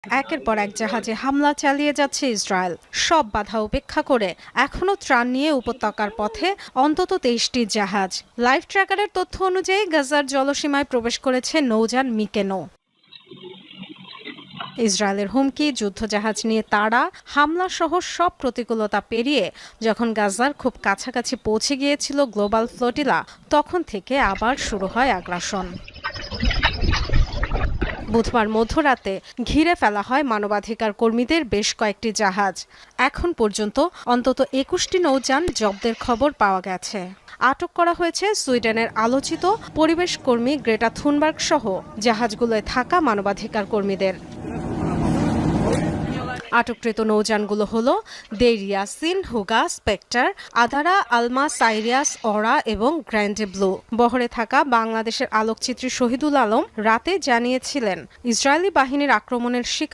একের পর এক জাহাজে হামলা চালিয়ে যাচ্ছে ইসরায়েল। সব বাধা উপেক্ষা করে এখনও ত্রাণ নিয়ে উপত্যকার পথে অন্তত 23টি জাহাজ। লাইভ ট্র্যাকারের তথ্য অনুযায়ী গাজার জলসীমায় প্রবেশ করেছে নৌযান মিকেনো। ইসরায়েলের হুমকি, যুদ্ধজাহাজ নিয়ে তাড়া, হামলা সহ সব প্রতিকূলতা পেরিয়ে যখন গাজার খুব কাছাকাছি পৌঁছে গিয়েছিল গ্লোবাল ফ্লোটিলা, তখন থেকে আবার শুরু হয় আগ্রাসন। বুধবার মধ্যরাতে ঘিরে ফেলা হয় মানবাধিকার কর্মীদের বেশ কয়েকটি জাহাজ। এখন পর্যন্ত অন্তত 21টি নৌযান জব্দের খবর পাওয়া গেছে। আটক করা হয়েছে সুইডেনের আলোচিত পরিবেশ কর্মী গ্রেটা থুনবার্গ সহ জাহাজগুলোয় থাকা মানবাধিকার কর্মীদের। আটককৃত নৌযানগুলো হলো দেইর ইয়াসিন, হুগা, স্পেক্টার, আদারা, আলমা, সাইরিয়াস, অরা এবং গ্র্যান্ডে ব্লু। বহরে থাকা বাংলাদেশের আলোকচিত্রী শহীদুল আলম রাতে জানিয়েছিলেন, ইসরায়েলি বাহিনীর আক্রমণের শিকার